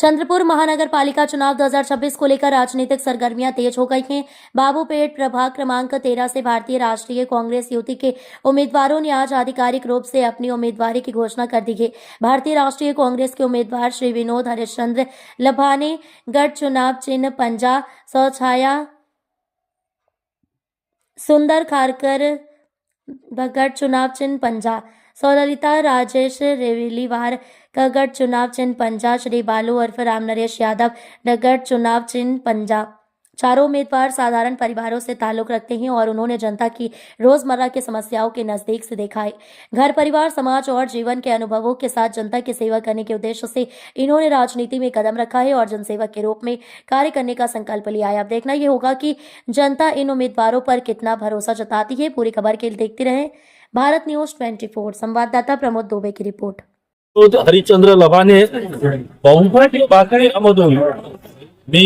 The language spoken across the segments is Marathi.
चंद्रपुर महानगर पालिका चुनाव 2026 को लेकर राजनीतिक सरगर्मियां तेज हो गई हैं। बाबूपेट प्रभाग क्रमांक 13 से भारतीय राष्ट्रीय कांग्रेस युति के उम्मीदवारों ने आज आधिकारिक रूप से अपनी उम्मीदवारी की घोषणा कर दी है। भारतीय राष्ट्रीय कांग्रेस के उम्मीदवार श्री विनोद हरिश्चंद्र लभाने गढ़ चुनाव चिन्ह पंजा, सौछाया सुंदर खारकर गढ़ चुनाव चिन्ह पंजा, सौललिता राजेश रेवलीवार का गढ़ चुनाव चिन्ह पंजा, श्री बालू उर्फ राम नरेश यादव गढ़ चुनाव चिन्ह पंजा। चारों उम्मीदवार साधारण परिवारों से ताल्लुक रखते हैं और उन्होंने जनता की रोजमर्रा की समस्याओं के नजदीक से देखा है। घर परिवार, समाज और जीवन के अनुभवों के साथ जनता की सेवा करने के उद्देश्य से इन्होंने राजनीति में कदम रखा है और जनसेवक के रूप में कार्य करने का संकल्प लिया है। अब देखना यह होगा कि जनता इन उम्मीदवारों पर कितना भरोसा जताती है। पूरी खबर के लिए देखते रहें भारत न्यूज 24। संवाददाता प्रमोद दुबे की रिपोर्ट। हरिश्चंद्र लभाने बहुमत बागायतीमधून मी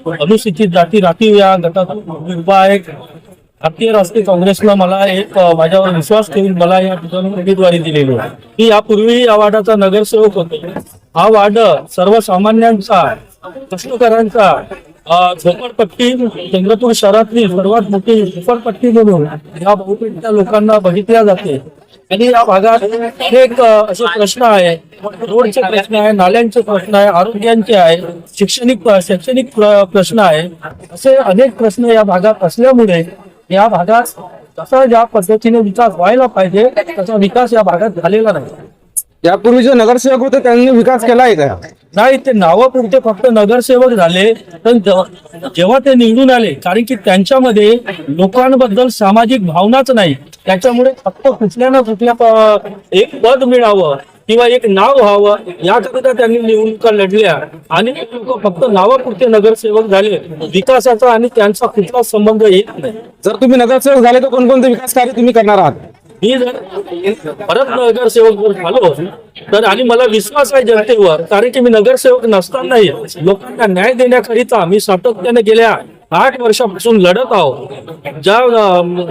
अनुसूचित जाती राखीव या गटातून उभा आहे। भारतीय राष्ट्रीय काँग्रेसला मला एक माझ्यावर विश्वास ठेवून मला या ठिकाणी उमेदवारी दिलेली आहे। मी यापूर्वी या वार्डाचा नगरसेवक होतो। हा वार्ड सर्वसामान्यांचा, कष्टकऱ्यांचा, झोपडपट्टी चंद्रपूर शहरातली सर्वात मोठी झोपडपट्टी म्हणून या बहुपेटच्या लोकांना बघितल्या जाते आणि या भागात अनेक असे प्रश्न आहे। रोडचे प्रश्न आहे, नाल्यांचे प्रश्न आहे, आरोग्याचे आहे, शैक्षणिक प्रश्न आहे। असे अनेक प्रश्न या भागात असल्यामुळे या भागात जसा ज्या पद्धतीने विकास व्हायला पाहिजे तसा विकास या भागात झालेला नाही। यापूर्वी जो नगरसेवक होते त्यांनी विकास केलाय का? नाही, ते नावापुरते फक्त नगरसेवक झाले, पण जेव्हा ते निवडून आले, कारण की त्यांच्यामध्ये लोकांबद्दल सामाजिक भावनाच नाही, त्याच्यामुळे फक्त कुठल्या ना कुठल्या एक पद मिळावं किंवा एक नाव व्हावं याकरिता त्यांनी निवडणुका लढल्या आणि लोक फक्त नावापुरते नगरसेवक झाले। विकासाचा आणि त्यांचा कुठलाच संबंध येत नाही। जर तुम्ही नगरसेवक झाले तर कोणकोणते विकास कार्य तुम्ही करणार आहात? मी जर परत नगरसेवक झालो तर आणि मला विश्वास आहे जनतेवर, कारण की मी नगरसेवक नसतानाही लोकांना न्याय देण्याकरिता मी सातत्याने गेल्या 8 वर्षापासून लढत आहोत। ज्या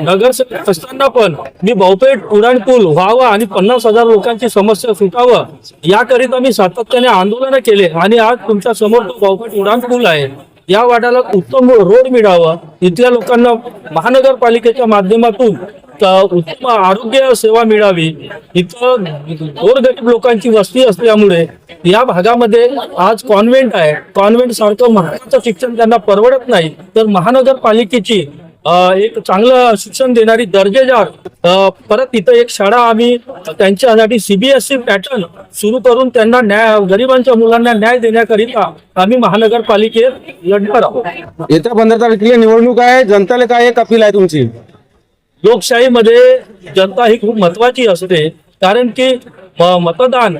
नगरसेवक असताना पण मी बहुपेट उड्डाणपूल व्हावं आणि 50,000 लोकांची समस्या सुटावं याकरिता मी सातत्याने आंदोलन केले आणि आज तुमच्या समोर बहुपेट उड्डाणपूल आहे। या वाड्याला उत्तम रोड मिळावं, इथल्या लोकांना महानगरपालिकेच्या माध्यमातून उत्तम आरोग्य सेवा मिळावी। इथं गोरगरीब लोकांची वस्ती असल्यामुळे या भागामध्ये आज कॉन्व्हेंट आहे, कॉन्व्हेंट सारखं महाराष्ट्राचं शिक्षण त्यांना परवडत नाही, तर महानगरपालिकेची एक चांगलं शिक्षण देणारी दर्जेदार परत इथं एक शाळा आम्ही त्यांच्यासाठी CBSE पॅटर्न सुरू करून त्यांना न्याय, गरिबांच्या मुलांना न्याय देण्याकरिता आम्ही महानगरपालिकेत लढणार आहोत। येत्या 15 तारखेला निवडणूक आहे, जनतेला काय एक अपील आहे तुमची? लोकशाहीमध्ये जनता ही खूप महत्वाची असते, कारण की मतदान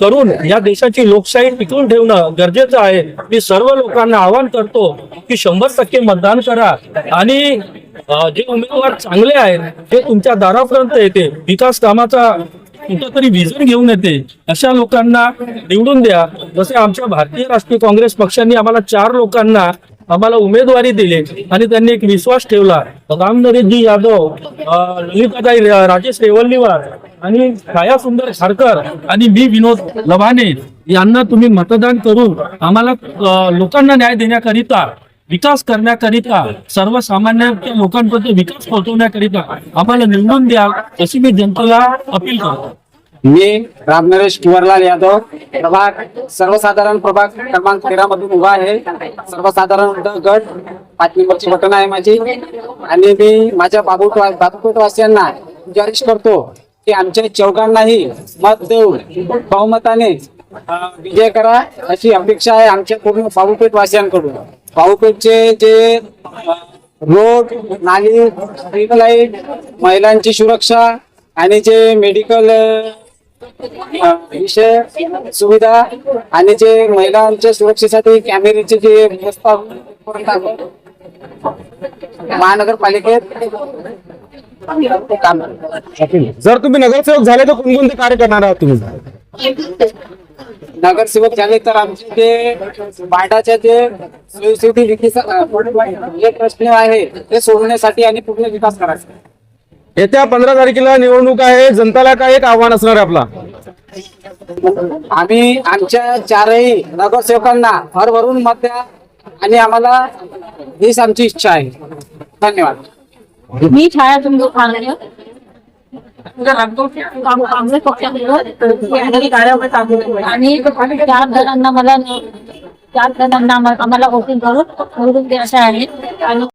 करून या देशाची लोकशाही टिकवून ठेवणं गरजेचं आहे। मी सर्व लोकांना आवाहन करतो की 100% मतदान करा आणि जे उमेदवार चांगले आहेत ते तुमच्या दारापर्यंत येते, विकास कामाचा कुठंतरी विजन घेऊन येते, अशा लोकांना निवडून द्या। जसे आमच्या भारतीय राष्ट्रीय काँग्रेस पक्षाने आम्हाला 4 लोकांना आम्हाला उमेदवारी दिली आणि त्यांनी एक विश्वास ठेवला। राम नरेशजी यादव, ललिताताई राजेश रेवलीवार आणि छाया सुंदर खारकर आणि मी विनोद लभाने यांना तुम्ही मतदान करून आम्हाला लोकांना न्याय देण्याकरिता, विकास करण्याकरिता, सर्वसामान्य लोकांपर्यंत विकास पोहोचवण्याकरिता आम्हाला निवडून द्या, अशी मी जनतेला अपील करतो। मी राम नरेश कुंवरलाल यादव सर्वसाधारण प्रभाग क्रमांक 13 मधून उभा आहे। सर्वसाधारण गट 5 नंबरची बटन आहे माझी आणि मी माझ्या बाबूपेट वासियांना गुजारिश करतो की आमच्या चौघांनाही मत देऊन बहुमताने विजय करा अशी अपेक्षा आहे आमच्या पूर्ण बाबूपेट वासियांकडून। बाबूपेटचे जे रोड, नाली, स्ट्रीट लाईट, महिलांची सुरक्षा आणि जे मेडिकल विषय सुविधा आणि जे महिलांच्या सुरक्षेसाठी कॅमेऱ्याचे जे व्यवस्था महानगरपालिकेत काम। जर तुम्ही नगरसेवक झाले तर कोणकोणते कार्य करणार आहात तुम्ही? नगरसेवक झाले तर आमचे जे वार्डाच्या जे सोयीसुविधा जे प्रश्न आहे ते सोडवण्यासाठी आणि पूर्ण विकास करायचा। येत्या 15 तारखेला निवडणूक आहे, जनताला काय एक आव्हान असणार आहे आपला? आम्ही आमच्या चारही नगरसेवकांना भरभरून मत द्या आणि आम्हाला हीच आमची इच्छा आहे. धन्यवाद. मी छाया तुमचं सांगणे काँग्रेस पक्षाकडून आणि 4 जणांना आम्हाला वोटिंग करून निवडून द्यायचं आहे आणि